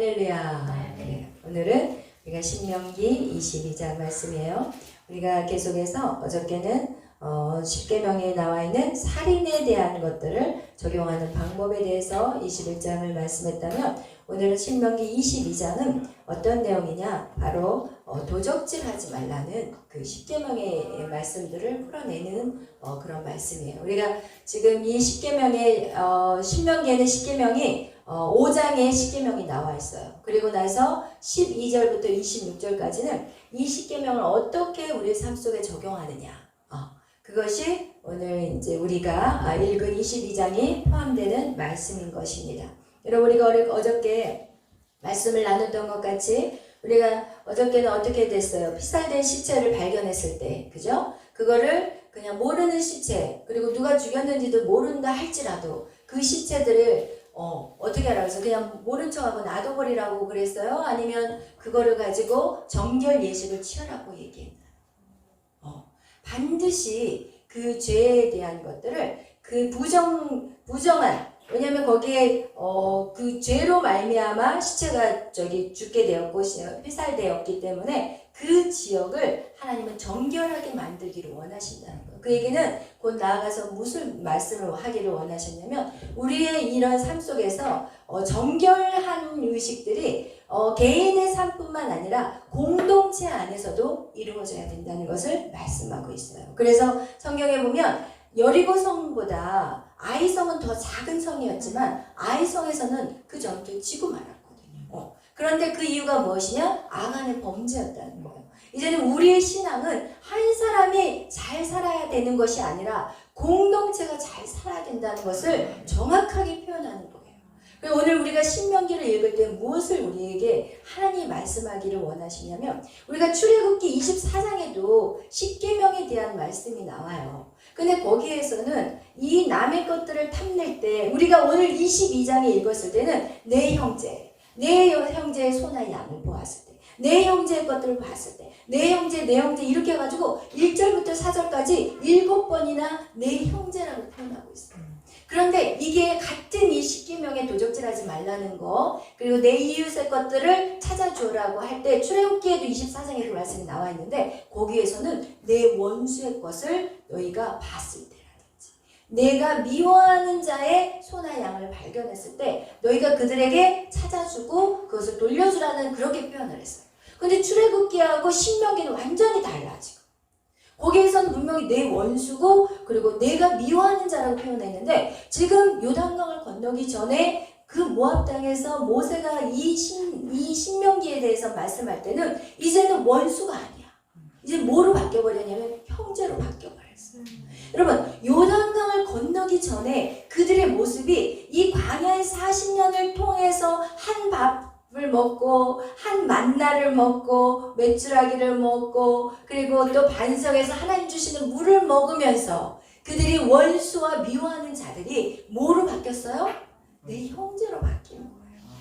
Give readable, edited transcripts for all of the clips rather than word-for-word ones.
할렐루야. 그래요. 오늘은 우리가 신명기 22장 말씀이에요. 우리가 계속해서 어저께는 10계명에 나와 있는 살인에 대한 것들을 적용하는 방법에 대해서 21장을 말씀했다면, 오늘은 신명기 22장은 어떤 내용이냐, 바로 도적질하지 말라는 그 10계명의 말씀들을 풀어내는 그런 말씀이에요. 우리가 지금 이 10계명의 신명기에는 10계명이 5장에 10계명이 나와 있어요. 그리고 나서 12절부터 26절까지는 이 10계명을 어떻게 우리 삶 속에 적용하느냐, 그것이 오늘 이제 우리가 읽은 22장이 포함되는 말씀인 것입니다. 여러분, 우리가 어저께 말씀을 나눴던 것 같이 우리가 어저께는 어떻게 됐어요? 피살된 시체를 발견했을 때, 그죠? 그거를 그냥 모르는 시체, 그리고 누가 죽였는지도 모른다 할지라도 그 시체들을 어떻게 하라고 해서 그냥 모른 척하고 놔둬버리라고 그랬어요? 아니면 그거를 가지고 정결 예식을 취하라고 얘기했나요? 반드시 그 죄에 대한 것들을 그 부정한, 왜냐면 거기에 그 죄로 말미암아 시체가 죽게 되었고 피살되었기 때문에 그 지역을 하나님은 정결하게 만들기를 원하신다는 거예요. 그 얘기는 곧 나아가서 무슨 말씀을 하기를 원하셨냐면, 우리의 이런 삶 속에서 정결한 의식들이 개인의 삶뿐만 아니라 공동체 안에서도 이루어져야 된다는 것을 말씀하고 있어요. 그래서 성경에 보면 여리고 성보다 아이성은 더 작은 성이었지만 아이성에서는 그 전투에 지고 말았거든요. 그런데 그 이유가 무엇이냐? 악한의 범죄였다는 거예요. 이제는 우리의 신앙은 한 사람이 잘 살아야 되는 것이 아니라 공동체가 잘 살아야 된다는 것을 정확하게 표현하는 거예요. 그리고 오늘 우리가 신명기를 읽을 때 무엇을 우리에게 하나님이 말씀하기를 원하시냐면, 우리가 출애굽기 24장에도 10계명에 대한 말씀이 나와요. 근데 거기에서는 이 남의 것들을 탐낼 때, 우리가 오늘 22장에 읽었을 때는 내 형제의 소나 양을 보았을 때, 내 형제의 것들을 봤을 때, 내 형제 이렇게 해가지고 1절부터 4절까지 7번이나 내 형제라고 표현하고 있어요. 그런데 이게 같은 이 10계명에 도적질하지 말라는 거, 그리고 내 이웃의 것들을 찾아주라고 할 때 출애굽기에도 24장에 그 말씀이 나와 있는데, 거기에서는 내 원수의 것을 너희가 봤을 때라든지, 내가 미워하는 자의 소나 양을 발견했을 때 너희가 그들에게 찾아주고 그것을 돌려주라는, 그렇게 표현을 했어요. 근데 출애굽기하고 신명기는 완전히 달라. 지금 거기에서는 분명히 내 원수고, 그리고 내가 미워하는 자라고 표현했는데, 지금 요단강을 건너기 전에 그 모압 땅에서 모세가 이 신명기에 대해서 말씀할 때는 이제는 원수가 아니야. 이제 뭐로 바뀌어버렸냐면 형제로 바뀌어버렸어요. 여러분, 요단강을 건너기 전에 그들의 모습이 이 광야의 40년을 통해서 한 밥을 먹고, 한 만나를 먹고, 메추라기를 먹고, 그리고 또 반석에서 하나님 주시는 물을 먹으면서 그들이 원수와 미워하는 자들이 뭐로 바뀌었어요? 내 형제로 바뀌는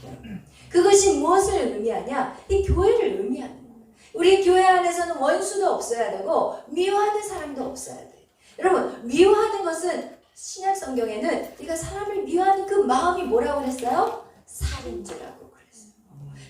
거예요. 그것이 무엇을 의미하냐? 이 교회를 의미하는 거예요. 우리 교회 안에서는 원수도 없어야 되고 미워하는 사람도 없어야 돼요. 여러분, 미워하는 것은 신약 성경에는 네가 사람을 미워하는 그 마음이 뭐라고 그랬어요? 살인죄라고 그랬어요.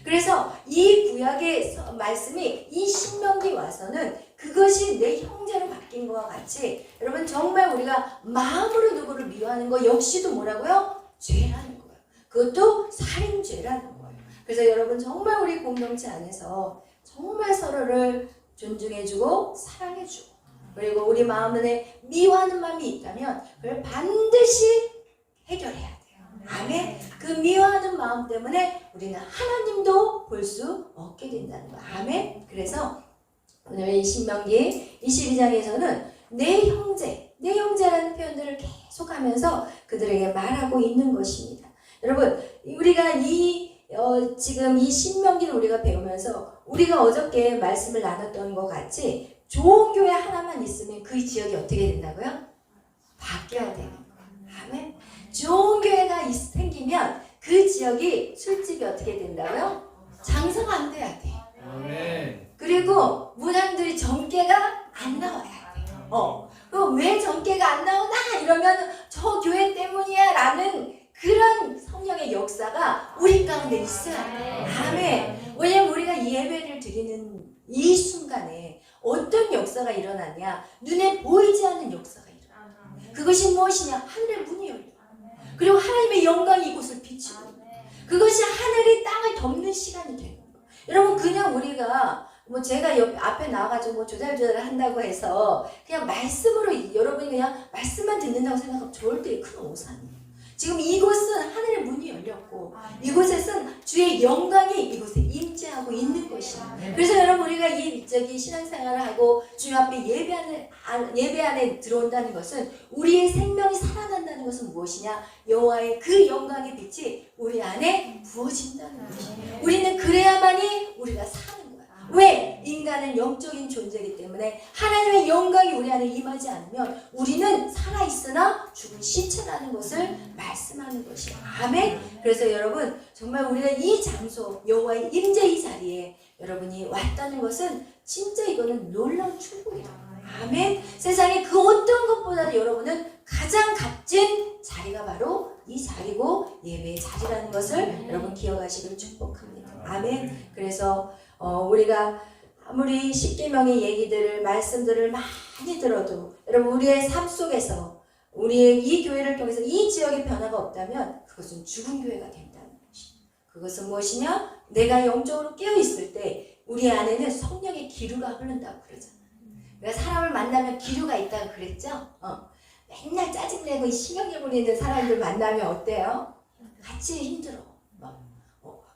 그래서 이 구약의 말씀이 이 신명기 와서는 그것이 내 형제로 바뀐 것과 같이, 여러분, 정말 우리가 마음으로 누구를 미워하는 거 역시도 뭐라고요? 죄라는 거예요. 그것도 살인죄라는 거예요. 그래서 여러분, 정말 우리 공동체 안에서 정말 서로를 존중해주고 사랑해주고, 그리고 우리 마음에 미워하는 마음이 있다면 그걸 반드시 해결해야 돼요. 아멘. 그 미워하는 마음 때문에 우리는 하나님도 볼 수 없게 된다는 거예요. 아멘. 그래서 오늘 이 신명기 22장에서는 내 형제라는 표현들을 계속하면서 그들에게 말하고 있는 것입니다. 여러분, 우리가 지금 이 신명기를 우리가 배우면서 우리가 어저께 말씀을 나눴던 것 같이 좋은 교회 하나만 있으면 그 지역이 어떻게 된다고요? 바뀌어야 되는 거예요. 아멘. 좋은 교회가 생기면 그 지역이 술집이 어떻게 된다고요? 장사가 안 돼야 돼. 아멘. 그리고 무당들이 정계가 안 나와야 돼요. 왜 정계가 안 나오나? 이러면 저 교회 때문이야 라는 그런 성령의 역사가 우리 가운데 있어야 아멘. 왜냐면 우리가 예배를 드리는 이 순간에 어떤 역사가 일어나냐? 눈에 보이지 않는 역사가 일어나. 그것이 무엇이냐? 하늘의 문이 열려. 그리고 하나님의 영광이 이곳을 비추고, 그것이 하늘이 땅을 덮는 시간이 되는 거예요. 여러분, 그냥 우리가 제가 옆 앞에 나와가지고 조잘조잘 한다고 해서 그냥 말씀으로 여러분이 그냥 말씀만 듣는다고 생각하면 절대 큰 오산이에요. 지금 이곳은 하늘의 문이 열렸고, 이곳에서는 주의 영광이 이곳에 임재하고 있는 것이야. 그래서 여러분, 우리가 이 신앙생활을 하고 주 앞에 예배 안에 들어온다는 것은, 우리의 생명이 살아난다는 것은 무엇이냐? 여호와의 그 영광의 빛이 우리 안에 부어진다는 것이야. 우리는 그래야만이 우리가 사는 거야. 왜? 인간은 영적인 존재이기 때문에 하나님의 영광이 우리 안에 임하지 않으면 우리는 살아있으나 죽은 시체라는 것을 말씀하는 것이에요. 아멘. 그래서 여러분, 정말 우리가 이 장소, 여호와의 임재 이 자리에 여러분이 왔다는 것은 진짜 이거는 놀라운 축복이다. 아멘. 세상에 그 어떤 것보다도 여러분은 가장 값진 자리가 바로 이 자리고 예배의 자리라는 것을 여러분 기억하시길 축복합니다. 아멘. 그래서 우리가 아무리 십계명의 얘기들을, 말씀들을 많이 들어도 여러분, 우리의 삶 속에서 우리의 이 교회를 통해서 이 지역의 변화가 없다면 그것은 죽은 교회가 된다는 것이에요. 그것은 무엇이냐? 내가 영적으로 깨어있을 때 우리 안에는 성령의 기류가 흐른다고 그러잖아요. 그러니까 사람을 만나면 기류가 있다고 그랬죠? 맨날 짜증내고 신경질 부리는 사람들 만나면 어때요? 같이 힘들어.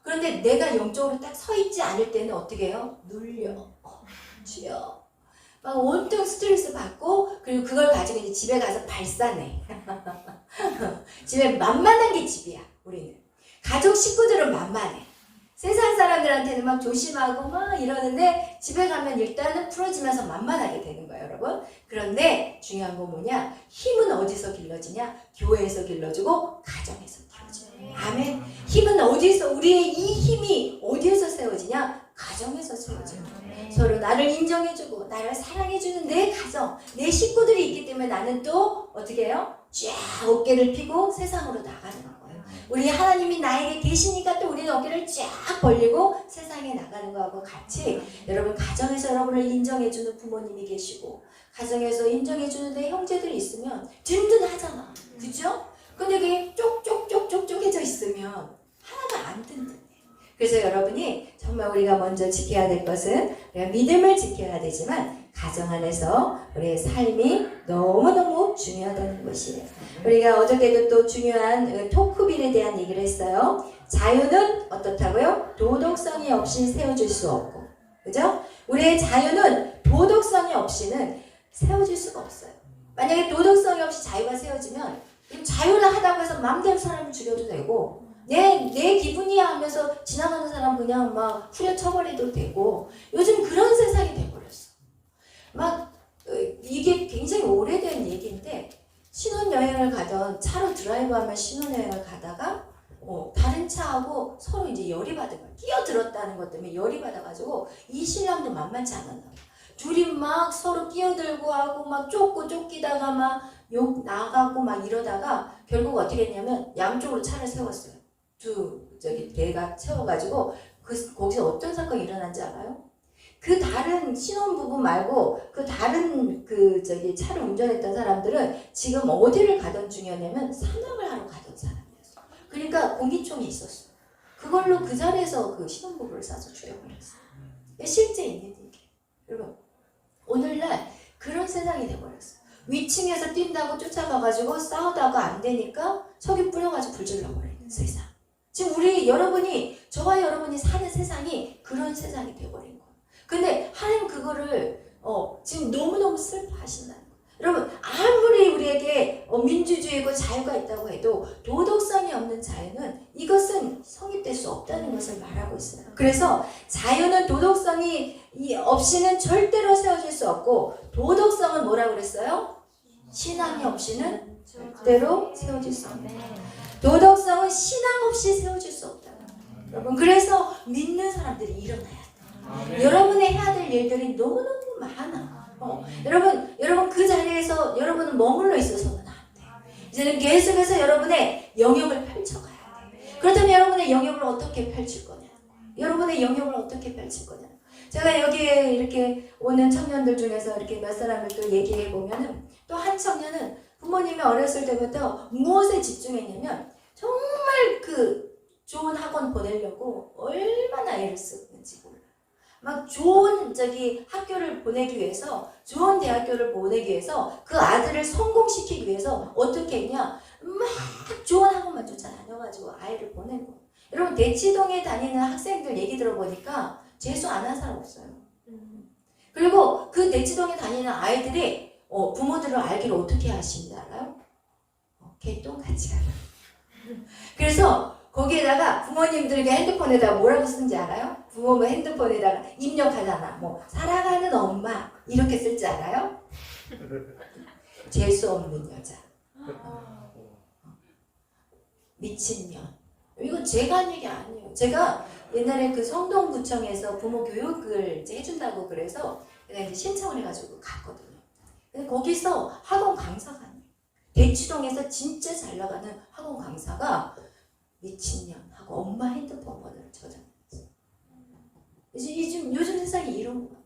그런데 내가 영적으로 딱 서 있지 않을 때는 어떻게 해요? 눌려. 쥐어. 막 온통 스트레스 받고, 그리고 그걸 가지고 이제 집에 가서 발산해. 집에 만만한 게 집이야, 우리는. 가족 식구들은 만만해. 세상 사람들한테는 막 조심하고 막 이러는데, 집에 가면 일단은 풀어지면서 만만하게 되는 거예요, 여러분. 그런데 중요한 건 뭐냐? 힘은 어디서 길러지냐? 교회에서 길러지고 가정에서 길러지고. 아멘. 힘은 어디서, 우리의 이 힘이 어디에서 세워지냐? 가정에서 세워져요. 서로 나를 인정해주고 나를 사랑해주는 내 가정, 내 식구들이 있기 때문에 나는 또 어떻게 해요? 쫙 어깨를 펴고 세상으로 나가는 거예요. 우리 하나님이 나에게 계시니까 또 우리는 어깨를 쫙 벌리고 세상에 나가는 거하고 같이, 여러분, 가정에서 여러분을 인정해주는 부모님이 계시고, 가정에서 인정해주는 내 형제들이 있으면 든든하잖아. 그죠? 근데 그게 쪽쪽쪽쪽쪽해져 있으면 하나가 안 든든해. 그래서 여러분이 정말 우리가 먼저 지켜야 될 것은, 우리가 믿음을 지켜야 되지만 가정 안에서 우리의 삶이 너무너무 중요하다는 것이에요. 우리가 어저께도 또 중요한 토크빌에 대한 얘기를 했어요. 자유는 어떻다고요? 도덕성이 없이 세워질 수 없고, 그죠? 우리의 자유는 도덕성이 없이는 세워질 수가 없어요. 만약에 도덕성이 없이 자유가 세워지면 자유를 하다고 해서 마음대로 사람을 죽여도 되고, 내 기분이야 하면서 지나가는 사람 그냥 막 후려쳐버려도 되고, 요즘 그런 세상이 돼버렸어. 막 이게 굉장히 오래된 얘기인데, 신혼여행을 가던, 차로 드라이브하면 신혼여행을 가다가 다른 차하고 서로 이제 열이 받은 거야. 끼어들었다는 것 때문에 열이 받아가지고 이 신랑도 만만치 않았나 봐. 둘이 막 서로 끼어들고 하고 막 쫓기다가 막 욕 나가고 막 이러다가 결국 어떻게 했냐면 양쪽으로 차를 세웠어요. 배가 채워가지고 거기서 어떤 사건이 일어난지 알아요? 그 다른 신혼부부 말고 그 다른 차를 운전했던 사람들은 지금 어디를 가던 중이었냐면 사냥을 하러 가던 사람이었어. 그러니까 공기총이 있었어. 그걸로 그 자리에서 그 신혼부부를 쏴서 죽여버렸어. 실제 있는 얘기. 여러분, 오늘날 그런 세상이 돼버렸어. 위층에서 뛴다고 쫓아가가지고 싸우다가 안 되니까 석유 뿌려가지고 불질러버리는 세상. 지금 저와 여러분이 사는 세상이 그런 세상이 돼버린 거예요. 근데 하나님 그거를 지금 너무너무 슬퍼하신다는 거예요. 여러분, 아무리 우리에게 민주주의고 자유가 있다고 해도 도덕성이 없는 자유는 이것은 성립될 수 없다는 것을 말하고 있어요. 그래서 자유는 도덕성이 없이는 절대로 세워질 수 없고, 도덕성은 뭐라고 그랬어요? 신앙이 없이는 절대로 세워질 수 없다. 도덕성은 신앙 없이 세워질 수 없다. 여러분, 그래서 믿는 사람들이 일어나야 돼. 여러분의 해야 될 일들이 너무너무 많아. 여러분 그 자리에서 여러분은 머물러 있어서는 안 돼. 이제는 계속해서 여러분의 영역을 펼쳐가야 돼. 그렇다면 여러분의 영역을 어떻게 펼칠 거냐? 여러분의 영역을 어떻게 펼칠 거냐. 제가 여기에 이렇게 오는 청년들 중에서 이렇게 몇 사람을 또 얘기해 보면은 또 한 청년은 부모님이 어렸을 때부터 무엇에 집중했냐면 정말 그 좋은 학원 보내려고 얼마나 애를 쓰는지 몰라. 막 좋은 학교를 보내기 위해서, 좋은 대학교를 보내기 위해서 그 아들을 성공시키기 위해서 어떻게 했냐, 막 좋은 학원만 쫓아다녀가지고 아이를 보내고. 여러분 대치동에 다니는 학생들 얘기 들어보니까 재수 안 한 사람 없어요. 그리고 그 대치동에 다니는 아이들이 부모들을 알기를 어떻게 하시는지 알아요? 개똥같이 알아요. 그래서 거기에다가 부모님들에게 핸드폰에다가 뭐라고 쓰는지 알아요? 부모 핸드폰에다가 입력하잖아. 뭐 사랑하는 엄마 이렇게 쓸 줄 알아요? 재수 없는 여자, 미친년. 이건 제가 한 얘기 아니에요. 제가 옛날에 그 성동구청에서 부모 교육을 이제 해준다고 그래서 내가 이제 신청을 해가지고 갔거든요. 근데 거기서 학원 강사가 아니에요. 대치동에서 진짜 잘 나가는 학원 강사가 미친년 하고 엄마 핸드폰 번호를 저장했어요. 요즘 세상이 이런 거야.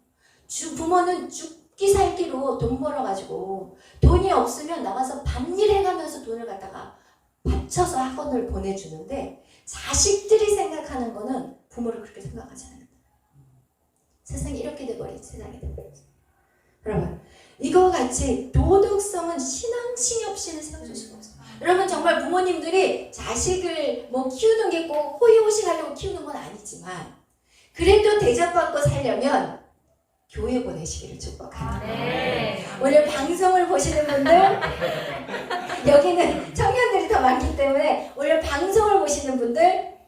부모는 죽기 살기로 돈 벌어가지고 돈이 없으면 나가서 밭일 해가면서 돈을 갖다가 받쳐서 학원을 보내주는데 자식들이 생각하는 거는 부모를 그렇게 생각하지 않는다. 세상이 이렇게 돼버린 세상이 돼버렸어요. 여러분 이거와 같이 도덕성은 신앙심이 없이는 세워줄 수가 없어요. 여러분 정말 부모님들이 자식을 뭐 키우는 게 꼭 호의호식하려고 키우는 건 아니지만 그래도 대접받고 살려면 교회 보내시기를 축복합니다. 네. 오늘 방송을 보시는 분들 여기는 청년들이 더 많기 때문에 오늘 방송을 보시는 분들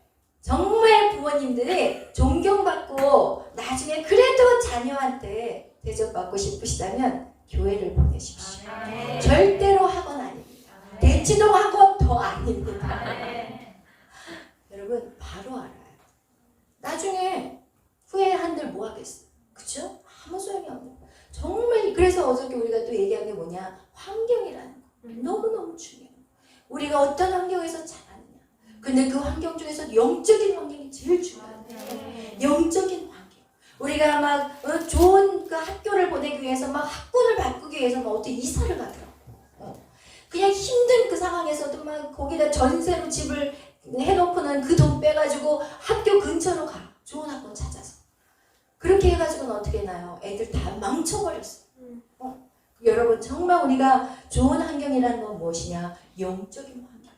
정말 부모님들이 존경받고 나중에 그래도 자녀한테 대접받고 싶으시다면 교회를 보내십시오. 네. 절대로 학원 아닙니다. 대치동 학원 더 아닙니다. 네. 여러분 바로 알아요. 나중에 후회한들 뭐 하겠어요? 그쵸? 아무 소용이 없는 거예요. 정말 그래서 어저께 우리가 또 얘기한 게 뭐냐? 환경이라는 거. 너무너무 중요해요. 우리가 어떤 환경에서 자라느냐. 근데 그 환경 중에서 영적인 환경이 제일 중요해요. 영적인 환경. 우리가 막 좋은 그 학교를 보내기 위해서 막 학군을 바꾸기 위해서 막 어떻게 이사를 가더라고. 그냥 힘든 그 상황에서도 막 거기다 전세로 집을 해놓고는 그 돈 빼가지고 학교 근처로 가. 좋은 학원 찾아서. 그렇게 해가지고는 어떻게 해나요? 애들 다 망쳐버렸어. 여러분 정말 우리가 좋은 환경이라는 건 무엇이냐? 영적인 환경.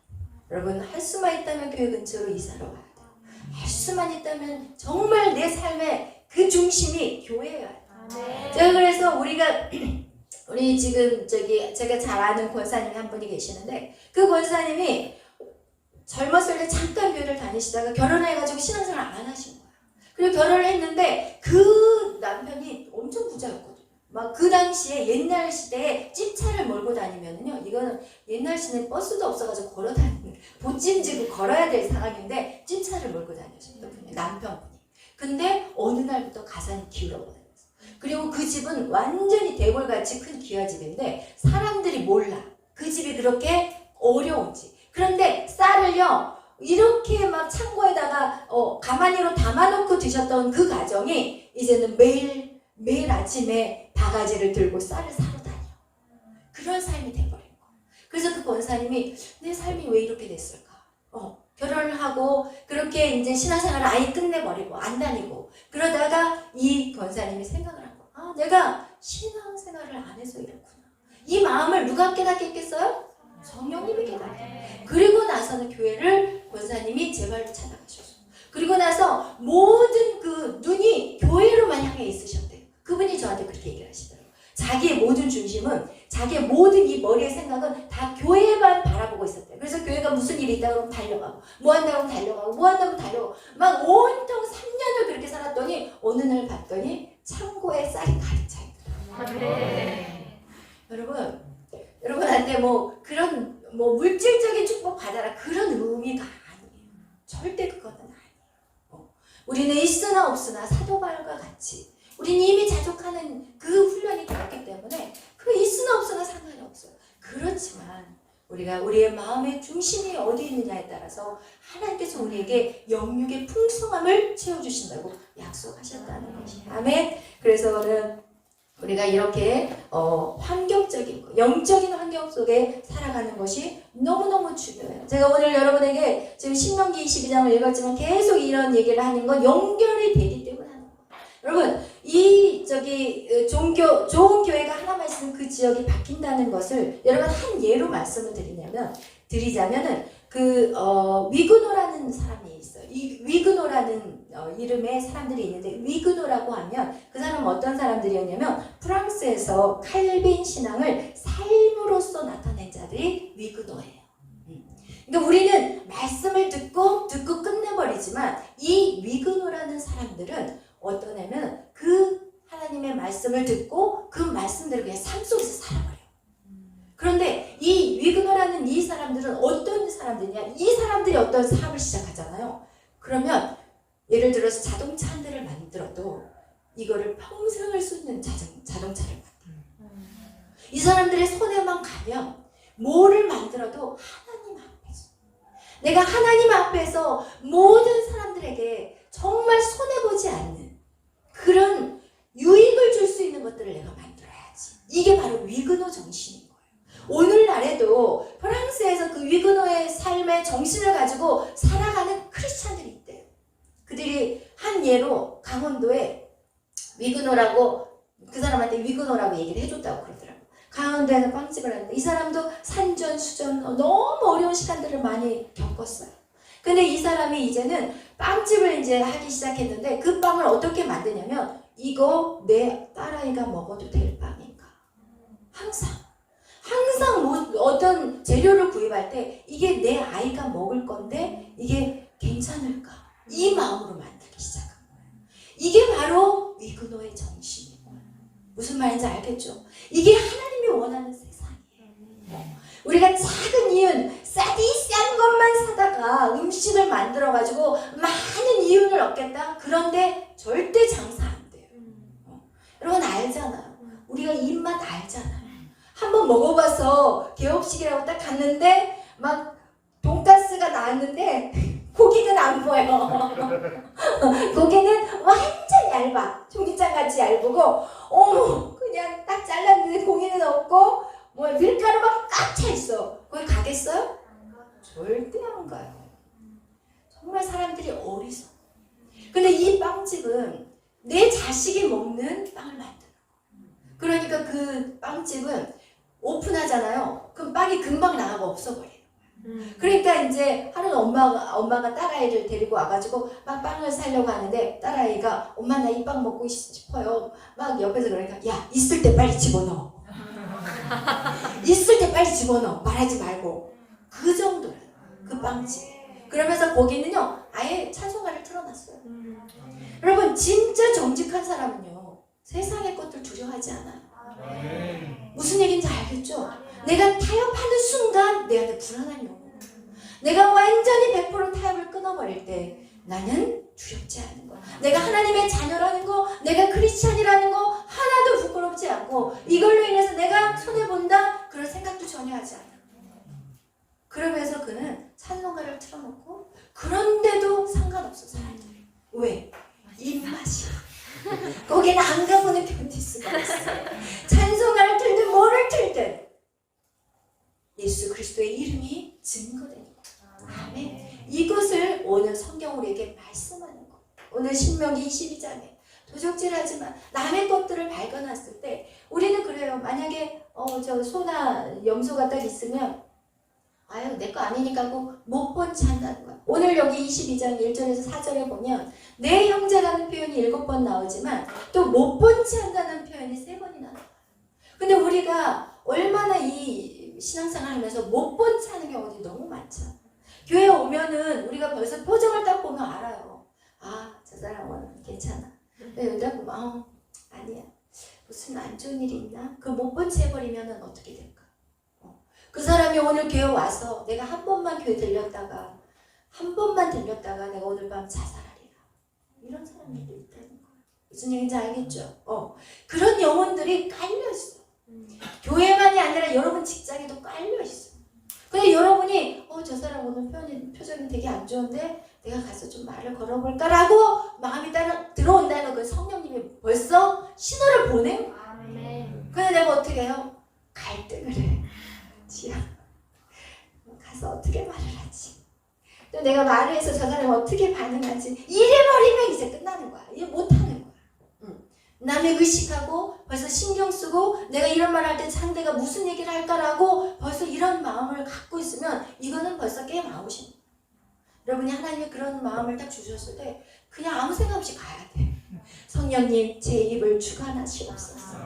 여러분 할 수만 있다면 교회 근처로 이사로 가야 돼요. 할 수만 있다면 정말 내 삶의 그 중심이 교회여야 돼요. 제가 그래서 우리 지금 제가 잘 아는 권사님이 한 분이 계시는데 그 권사님이 젊었을 때 잠깐 교회를 다니시다가 결혼해가지고 신앙생활 안 하신 거예요. 그리고 결혼을 했는데 그 남편이 엄청 부자였거든요. 막 그 당시에 옛날 시대에 찝차를 몰고 다니면은요, 이거는 옛날 시대에 버스도 없어가지고 걸어 다니는, 보찜지고 걸어야 될 상황인데 찝차를 몰고 다니셨던 분이에요, 남편분이. 근데 어느 날부터 가산이 기울어버렸어요. 그리고 그 집은 완전히 대골같이 큰 기와집인데 사람들이 몰라. 그 집이 그렇게 어려운지. 그런데 쌀을요, 이렇게 막 창고에다가 가마니로 담아놓고 드셨던 그 가정이 이제는 매일 아침에 바가지를 들고 쌀을 사러 다녀. 그런 삶이 돼버린 거예요. 그래서 그 권사님이 내 삶이 왜 이렇게 됐을까? 결혼을 하고 그렇게 이제 신앙생활을 아예 끝내버리고 안 다니고 그러다가 이 권사님이 생각을 한 거야. 아, 내가 신앙생활을 안 해서 이렇구나. 이 마음을 누가 깨닫게 했겠어요? 성령님이 깨닫게. 그리고 나서는 교회를 권사님이 제발로 찾아가셨어요. 그리고 나서 모든 그 눈이 교회로만 향해 있으셨대요. 그분이 저한테 그렇게 얘기를 하시더라고요. 자기의 모든 중심은, 자기의 모든 이 머리의 생각은 다 교회만 바라보고 있었대요. 그래서 교회가 무슨 일이 있다 그러면 달려가고, 뭐 한다고 달려가고, 뭐 한다고 달려가고, 막 온통 3년을 그렇게 살았더니 어느 날 봤더니 창고에 쌀이 가득 차 있더라고요. 네. 여러분한테 뭐 그런 뭐 물질적인 축복 받아라 그런 의미가 아니에요. 절대 그거는 아니에요. 우리는 있으나 없으나 사도 바울과 같이 우리는 이미 자족하는 그 훈련이 되었기 때문에 그 있으나 없으나 상관이 없어요. 그렇지만 우리가 우리의 마음의 중심이 어디 있느냐에 따라서 하나님께서 우리에게 영육의 풍성함을 채워주신다고 약속하셨다는 것이. 아멘. 그래서 오늘 우리가 이렇게 환경적인 영적인 환경 속에 살아가는 것이 너무너무 중요해요. 제가 오늘 여러분에게 지금 신명기 22장을 읽었지만 계속 이런 얘기를 하는 건 연결이 되기 때문에 하는 거예요. 여러분 이 좋은 교회가 하나만 있으면 그 지역이 바뀐다는 것을 여러분 한 예로 말씀을 드리자면은 위그노라는 사람이 있어요. 이 위그노라는 이름의 사람들이 있는데, 위그노라고 하면 그 사람은 어떤 사람들이었냐면 프랑스에서 칼빈 신앙을 삶으로써 나타낸 자들이 위그노예요. 그러니까 우리는 말씀을 듣고 끝내버리지만 이 위그노라는 사람들은 어떠냐면 그 하나님의 말씀을 듣고 그 말씀대로 그냥 삶 속에서 살아버려요. 그런데 이 위그노라는 이 사람들은 어떤 사람들이냐, 이 사람들이 어떤 사업을 시작하잖아요. 그러면 예를 들어서 자동차 한 대를 만들어도 이거를 평생을 쓰는 자동차를 만들어요. 이 사람들의 손에만 가면 뭐를 만들어도 하나님 앞에서, 내가 하나님 앞에서 모든 사람들에게 정말 손해보지 않는 그런 유익을 줄 수 있는 것들을 내가 만들어야지. 이게 바로 위그노 정신인 거예요. 오늘날에도 프랑스에서 그 위그노의 삶의 정신을 가지고 살아가는 크리스찬들이 있대요. 그들이 한 예로 강원도에 위그노라고, 그 사람한테 위그노라고 얘기를 해줬다고 그러더라고요. 강원도에서 빵집을 하는데 이 사람도 산전수전 너무 어려운 시간들을 많이 겪었어요. 근데 이 사람이 이제는 빵집을 이제 하기 시작했는데 그 빵을 어떻게 만드냐면, 이거 내 딸아이가 먹어도 될 빵인가? 항상 어떤 재료를 구입할 때 이게 내 아이가 먹을 건데 이게 괜찮을까? 이 마음으로 만들기 시작한 거예요. 이게 바로 위그노의 정신인 거예요. 무슨 말인지 알겠죠? 이게 하나님이 원하는 세상이에요. 우리가 작은 이윤, 싼 것만 사다가 음식을 만들어가지고 많은 이윤을 얻겠다? 그런데 절대 장사 안 돼요. 여러분 알잖아요. 우리가 입맛 알잖아요. 한번 먹어봐서 개업식이라고 딱 갔는데 막 돈가스가 나왔는데 고기는 안 보여. 고기는 완전 얇아. 종이장같이 얇고 그냥 딱 잘랐는데 고기는 없고 밀가루가 꽉 차 있어. 거기 가겠어요? 절대 안 가요. 정말 사람들이 어리석어. 근데 이 빵집은 내 자식이 먹는 빵을 만들어. 그러니까 그 빵집은 오픈하잖아요. 그럼 빵이 금방 나가고 없어버려요. 그러니까 이제 하루는 엄마가 딸아이를 데리고 와가지고 막 빵을 사려고 하는데 딸아이가 엄마 나 이 빵 먹고 싶어요. 막 옆에서 그러니까 야 있을 때 빨리 집어넣어. 있을 때 빨리 집어넣어. 말하지 말고. 그 정도예요. 그 빵집. 그러면서 거기는요 아예 찬송가를 틀어놨어요. 여러분 진짜 정직한 사람은요 세상의 것들 두려워하지 않아요. 무슨 얘기인지 알겠죠? 내가 타협하는 순간 내한테 불안함이 오는 거야. 내가 완전히 100% 타협을 끊어버릴 때 나는 두렵지 않은 거야. 내가 하나님의 자녀라는 거, 내가 크리스찬이라는 거 하나도 부끄럽지 않고 이걸로 인해서 내가 손해본다? 그런 생각도 전혀 하지 않아. 그러면서 그는 찬송가를 틀어놓고 그런데도 상관없어 사람들이. 왜? 입맛이야. 거기는 안 가보는 견딜 수가 없어. 찬송가를 틀든 뭐를 틀든 예수 그리스도의 이름이 증거되는 거예요. 아멘. 이것을 오늘 성경 우리에게 말씀하는 거예요. 오늘 신명기 22장에 도적질하지만 남의 것들을 발견했을 때 우리는 그래요. 만약에 저 소나 염소가 딱 있으면 아유 내 거 아니니까 하고 못 본 채 한다는 거야. 오늘 여기 22장 1절에서 4절에 보면 내 형제라는 표현이 7번 나오지만 또 못 본 채 한다는 표현이 3번이나 나와요. 근데 우리가 얼마나 이 신앙생활 하면서 못 본 채 하는 경우들이 너무 많잖아. 교회에 오면은 우리가 벌써 표정을 딱 보면 알아요. 아, 저 사람은 괜찮아. 근데 여기 딱 보면 아니야. 무슨 안 좋은 일이 있나? 그 못 본 채 해버리면은 어떻게 될까? 그 사람이 오늘 교회 와서 내가 한 번만 교회 들렸다가 내가 오늘 밤 자살하리라. 이런 사람들도 있다는 거예요. 무슨 얘기인지 알겠죠? 그런 영혼들이 깔려있어. 교회만이 아니라 여러분 직장에도 깔려있어. 근데 여러분이 저 사람 오늘 표정이 되게 안 좋은데 내가 가서 좀 말을 걸어볼까라고 마음이 들어온다는 그 성령님이 벌써 신호를 보낸 거야. 아멘. 근데 내가 어떻게 해요? 갈등을 해. 지야, 가서 어떻게 말을 하지? 또 내가 말을 해서 저 사람이 어떻게 반응하지? 이래버리면 이제 끝나는 거야. 이제 못하는 거야. 남의 의식하고 벌써 신경 쓰고 내가 이런 말 할 때 상대가 무슨 얘기를 할까라고 벌써 이런 마음을 갖고 있으면 이거는 벌써 게임 아웃입니다. 여러분이 하나님의 그런 마음을 딱 주셨을 때 그냥 아무 생각 없이 가야 돼. 성령님 제 입을 주관하시옵소서.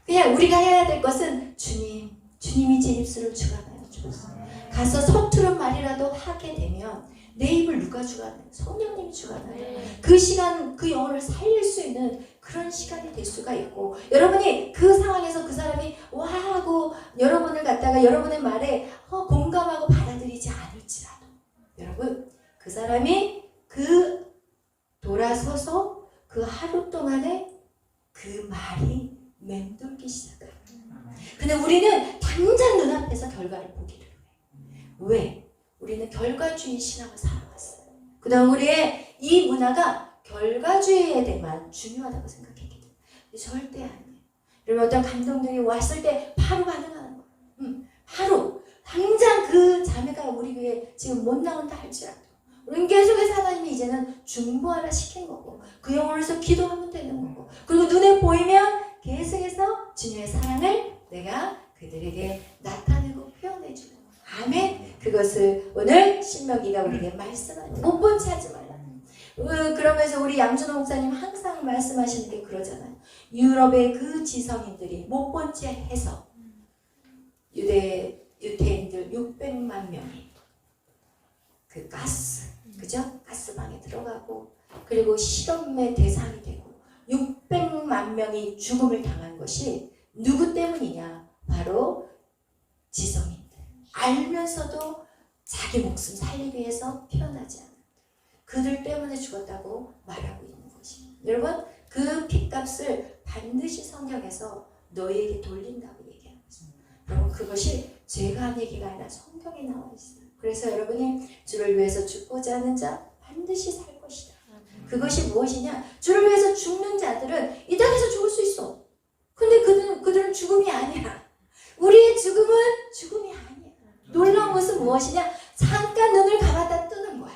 그냥 우리가 해야 될 것은 주님이 제 입술을 주관하여 주옵소서. 가서 서투른 말이라도 하게 되면 내 입을 누가 주관해요? 성령님이 주관해요. 그 시간, 그 영혼을 살릴 수 있는 그런 시간이 될 수가 있고, 여러분이 그 상황에서 그 사람이 와 하고 여러분을 갖다가 여러분의 말에 공감하고 받아들이지 않을지라도, 여러분 그 사람이 돌아서서 그 하루 동안에 그 말이 맴돌기 시작합니다. 근데 우리는 당장 눈앞에서 결과를 보기를 해. 왜? 우리는 결과주의 신앙을 살아왔어요. 그 다음 우리의 이 문화가 결과주의에 대해만 중요하다고 생각했거든. 절대 아니에요. 여러분 어떤 감동들이 왔을 때 바로 반응하는 거예요. 바로 당장 그 자매가 우리 교회에 지금 못 나온다 할지라도 우리는 계속해서 하나님이 이제는 중보하라 시킨 거고 그 영혼을 위해서 기도하면 되는 거고, 그리고 눈에 보이면 계속해서 주님의 사랑을 내가 그들에게 나타내고 표현해 주는 거예요. 아멘. 그것을 오늘 신명기가 우리에게 말씀하는, 못 본 채 하지 말라. 그러면서 우리 양준호 목사님 항상 말씀하시는 게 그러잖아요. 유럽의 그 지성인들이 못 본 채 해서 유대인들 600만 명이 그 그죠? 가스방에 들어가고 그리고 실험의 대상이 되고 600만 명이 죽음을 당한 것이 누구 때문이냐? 바로 지성인들. 알면서도 자기 목숨 살리기 위해서 태어나지 않은 그들 때문에 죽었다고 말하고 있는 것입니다. 여러분 그 핏값을 반드시 성경에서 너희에게 돌린다고 얘기하고 있습니다. 여러분 그것이 제가 한 얘기가 아니라 성경에 나와 있어요. 그래서 여러분이 주를 위해서 죽고자 하는 자 반드시 살 것이다. 그것이 무엇이냐? 주를 위해서 죽는 자들은 이 땅에서 죽을 수 있어. 근데 그들은 죽음이 아니야. 우리의 죽음은 죽음이 아니야. 놀라운 것은 무엇이냐? 잠깐 눈을 감았다 뜨는 거야.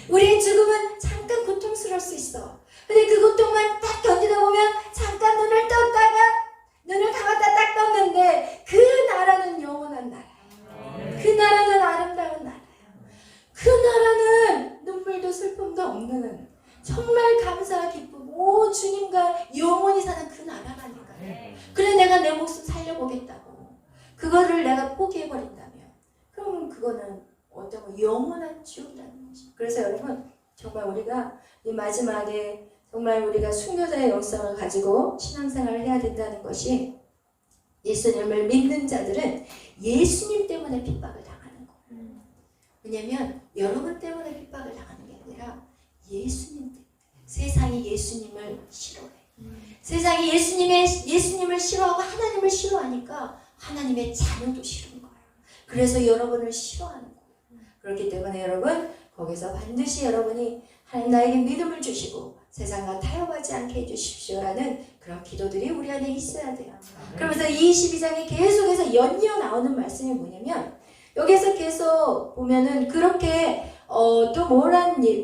우리의 죽음은 잠깐 고통스러울 수 있어. 근데 그 고통만 딱 견디다 보면 잠깐 눈을 떴다가 눈을 감았다 딱 떴는데 그 나라는 영원한 나라야. 그 나라는 아름다운 나라야. 그 나라는 눈물도 슬픔도 없는 정말 감사와 기쁨, 주님과 영원히 사는 그 나라라니까. 그래 내가 내 목숨 살려보겠다고 그거를 내가 포기해버린다면 그러면 그거는 어떤 영원한 지옥이라는 거죠. 그래서 여러분 정말 우리가 이 마지막에 정말 우리가 순교자의 영성을 가지고 신앙생활을 해야 된다는 것이, 예수님을 믿는 자들은 예수님 때문에 핍박을 당하는 거예요. 왜냐하면 여러분 때문에 핍박을 당하는 게 아니라 예수님 때문에. 세상이 예수님을 싫어해. 세상이 예수님을 싫어하고 하나님을 싫어하니까 하나님의 자녀도 싫은 거예요. 그래서 여러분을 싫어하는 거예요. 그렇기 때문에 여러분 거기서 반드시 여러분이 하나님 나에게 믿음을 주시고 세상과 타협하지 않게 해주십시오라는 그런 기도들이 우리 안에 있어야 돼요. 그러면서 이 22장에 계속해서 연이어 나오는 말씀이 뭐냐면, 여기에서 계속 보면은 그렇게 또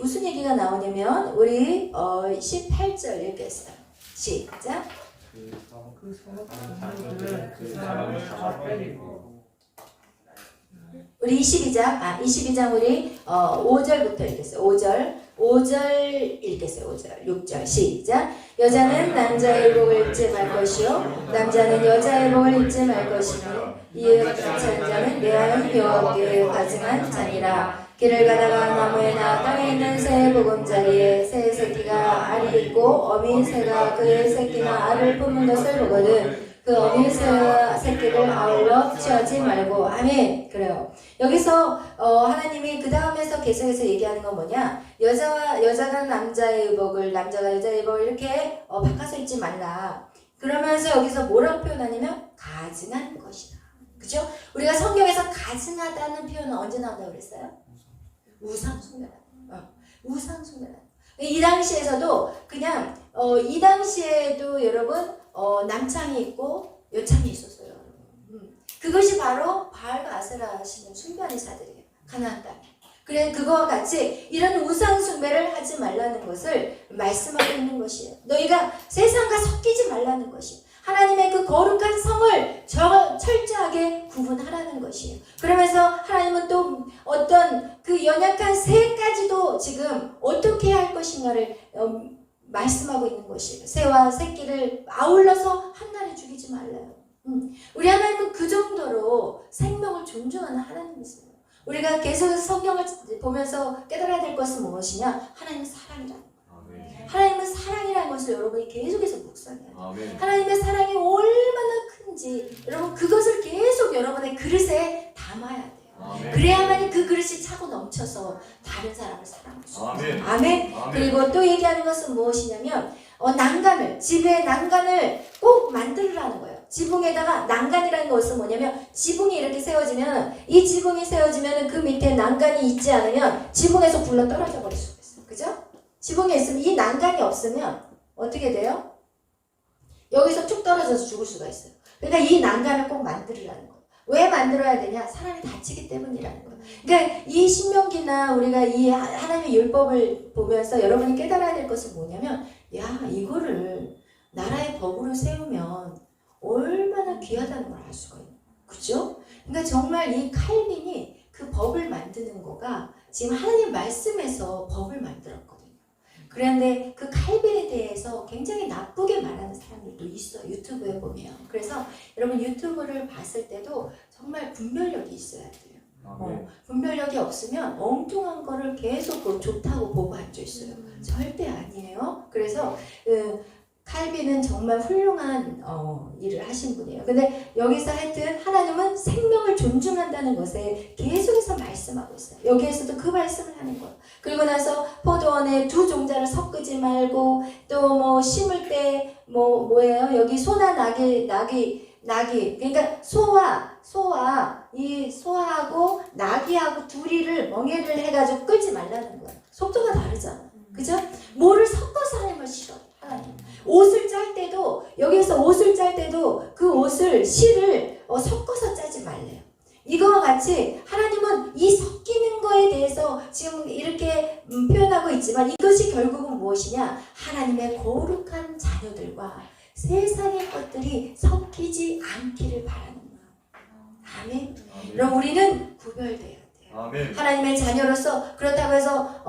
무슨 얘기가 나오냐면 우리 18절 읽겠어요. 시작. 우리 22장 우리 5절부터 읽겠어요. 5절 읽겠어요. 5절, 6절 시작. 여자는 남자의 복을 잊지 말 것이요 남자는 여자의 복을 잊지 말 것이며 이에 같은 자는 내 하나님 여호와께 가증한 자니라. 길을 가다가 나무에나 땅에 있는 새 보금자리에 새 새끼가 알이 있고 어미 새가 그의 새끼나 알을 품은 것을 보거든 그 어미 새끼를 아울러 취하지 말고. 아멘. 그래요. 여기서 하나님이 그 다음에서 계속해서 얘기하는 건 뭐냐? 여자가 남자의 의복을, 남자가 여자의 의복을 이렇게 바꿔서 입지 말라. 그러면서 여기서 뭐라고 표현하냐면 가증한 것이다. 그죠? 우리가 성경에서 가증하다는 표현은 언제 나온다고 그랬어요? 우상숭배다. 우상숭배다. 이 당시에서도 그냥 이 당시에도 여러분 남창이 있고 여창이 있었어요. 그것이 바로 바알과 아세라 하시는 숭배하는 자들이에요. 가나안 땅에. 그래 그거와 같이 이런 우상 숭배를 하지 말라는 것을 말씀하고 있는 것이에요. 너희가 세상과 섞이지 말라는 것이에요. 하나님의 그 거룩한 성을 철저하게 구분하라는 것이에요. 그러면서 하나님은 또 어떤 그 연약한 새까지도 지금 어떻게 해야 할 것인가를 말씀하고 있는 것이에요. 새와 새끼를 아울러서 한날에 죽이지 말라요. 우리 하나님은 그 정도로 생명을 존중하는 하나님이세요. 우리가 계속해서 성경을 보면서 깨달아야 될 것은 무엇이냐? 하나님은 사랑이라는 거예요. 하나님은 사랑이라는 것을 여러분이 계속해서 묵상해야 돼요. 하나님의 사랑이 얼마나 큰지 여러분 그것을 계속 여러분의 그릇에 담아야 돼요. 그래야만 그 그릇이 차고 넘쳐서 다른 사람을 사랑할 수 있어요. 아멘. 그리고 또 얘기하는 것은 무엇이냐면 난간을, 집에 난간을 꼭 만들으라는 거예요. 지붕에다가 난간이라는 것은 뭐냐면 지붕이 이렇게 세워지면 이 지붕이 세워지면 그 밑에 난간이 있지 않으면 지붕에서 굴러 떨어져 버릴 수가 있어요. 그죠? 지붕에 있으면 이 난간이 없으면 어떻게 돼요? 여기서 쭉 떨어져서 죽을 수가 있어요. 그러니까 이 난간을 꼭 만들으라는 거예요. 왜 만들어야 되냐? 사람이 다치기 때문이라는 거예요. 그러니까 이 신명기나 우리가 이 하나님의 율법을 보면서 여러분이 깨달아야 될 것은 뭐냐면 야 이거를 나라의 법으로 세우면 얼마나 귀하다는 걸 알 수가 있는 거예요. 그죠? 그러니까 정말 이 칼빈이 그 법을 만드는 거가 지금 하나님 말씀에서 법을 만들었거든요. 그런데 그 칼빈에 대해서 굉장히 나쁘게 말하는 사람들도 있어요. 유튜브에 보면. 그래서 여러분 유튜브를 봤을 때도 정말 분별력이 있어야 돼요. 분별력이 없으면 엉뚱한 거를 계속 좋다고 보고 앉아있어요. 절대 아니에요. 그래서 칼빈은 정말 훌륭한 일을 하신 분이에요. 근데 여기서 하여튼 하나님은 생명을 존중한다는 것에 계속해서 말씀하고 있어요. 여기에서도 그 말씀을 하는 거예요. 그리고 나서 포도원에 두 종자를 섞지 말고 또 뭐 심을 때 뭐예요? 여기 소나 낙이 그러니까 소하고 나귀하고 둘이를 멍에를 해가지고 끌지 말라는 거예요. 속도가 다르잖아. 그죠? 뭐를 섞어서 하는 걸 싫어요. 하나님. 옷을 짤 때도 여기에서 옷을 짤 때도 그 옷을 실을 섞어서 짜지 말래요. 이거와 같이 하나님은 이 섞이는 거에 대해서 지금 이렇게 표현하고 있지만 이것이 결국은 무엇이냐? 하나님의 거룩한 자녀들과 세상의 것들이 섞이지 않기를 바라는 거예요. 아멘. 그럼 우리는 구별돼야 돼요. 아멘. 하나님의 자녀로서 그렇다고 해서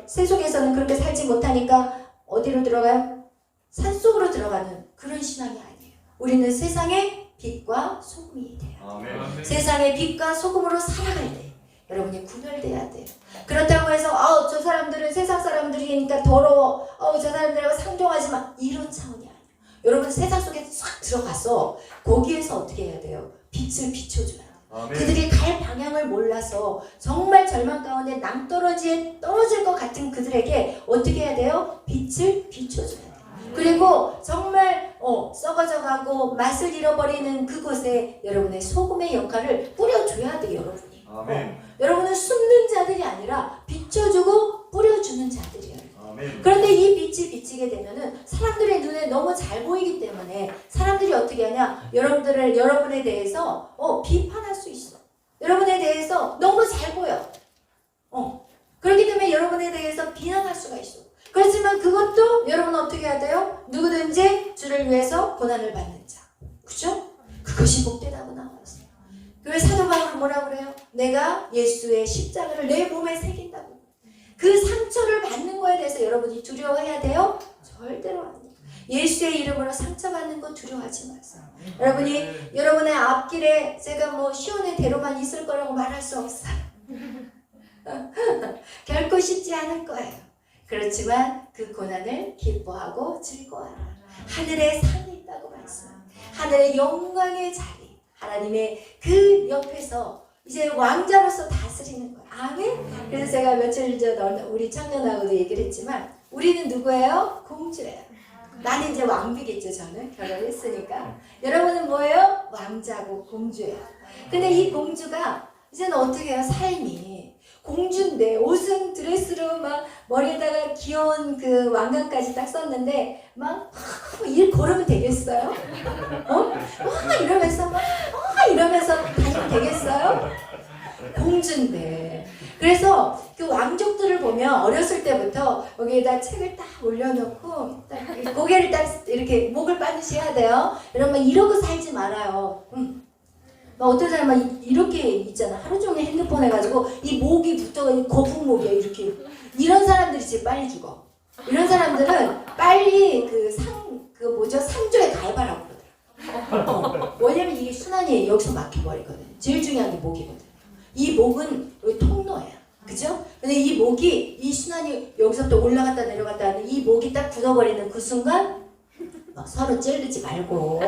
세속에서는 그렇게 살지 못하니까 어디로 들어가요? 산속으로 들어가는 그런 신앙이 아니에요. 우리는 세상의 빛과 소금이 돼요. 아멘. 세상의 빛과 소금으로 살아가야 돼요. 여러분이 구별돼야 돼요. 그렇다고 해서 저 사람들은 세상 사람들이니까 더러워. 저 사람들하고 상종하지 마. 이런 차원이 아니에요. 여러분 세상 속에 싹 들어가서 거기에서 어떻게 해야 돼요? 빛을 비춰줘요. 아멘. 그들이 갈 방향을 몰라서 정말 절망 가운데 낭떠러지에 떨어질 것 같은 그들에게 어떻게 해야 돼요? 빛을 비춰줘야 돼요. 그리고 정말 썩어져가고 맛을 잃어버리는 그곳에 여러분의 소금의 역할을 뿌려줘야 돼요. 여러분이. 여러분은 숨는 자들이 아니라 비춰주고 뿌려주는 자들이에요. 아멘. 그런데 이 빛이 비치게 되면은 사람들의 눈에 너무 잘 보이기 때문에 사람들이 어떻게 하냐? 여러분에 대해서 비판할 수 있어. 여러분에 대해서 너무 잘 보여. 그렇기 때문에 여러분에 대해서 비난할 수가 있어. 그렇지만 그것도 여러분은 어떻게 해야 돼요? 누구든지 주를 위해서 고난을 받는 자. 그죠? 그것이 복되다고 나와 있어요. 그 사도 바울은 뭐라고 그래요? 내가 예수의 십자가를 내 몸에 새긴다고. 그 상처를 받는 거에 대해서 여러분이 두려워해야 돼요? 절대로 아니에요. 예수의 이름으로 상처받는 거 두려워하지 마세요. 여러분이 여러분의 앞길에 제가 시온의 대로만 있을 거라고 말할 수 없어요. 결코 쉽지 않을 거예요. 그렇지만 그 고난을 기뻐하고 즐거워하라. 하늘에 상이 있다고 말씀합니다. 하늘의 영광의 자리, 하나님의 그 옆에서 이제 왕자로서 다스리는 거예요. 아멘? 그래서 제가 며칠 전 우리 청년하고도 얘기를 했지만 우리는 누구예요? 공주예요. 나는 이제 왕비겠죠. 저는 결혼했으니까. 여러분은 뭐예요? 왕자고 공주예요. 근데 이 공주가 이제는 어떻게 해요? 삶이 공주인데 옷은 드레스로 막 머리에다가 귀여운 그 왕관까지 딱 썼는데 막 일 걸으면 되겠어요? 이러면서 이러면서 다니면 되겠어요? 공주인데. 그래서 그 왕족들을 보면 어렸을 때부터 여기에다 책을 딱 올려놓고 딱 고개를 딱 이렇게 목을 빠듯이 해야 돼요. 여러분 이러고 살지 말아요. 막 어떤 사람은 이렇게 있잖아. 하루 종일 핸드폰 해가지고 이 목이 붙어가지고 거북목이야 이렇게. 이런 사람들이 제일 빨리 죽어. 이런 사람들은 빨리 상조에 가입하라고 그러더라고. 왜냐면 이게 순환이 여기서 막혀버리거든. 제일 중요한 게 목이거든. 이 목은 여기 통로야. 그죠? 근데 이 목이, 이 순환이 여기서부터 올라갔다 내려갔다 하는 이 목이 딱 굳어버리는 그 순간 서로 찌르지 말고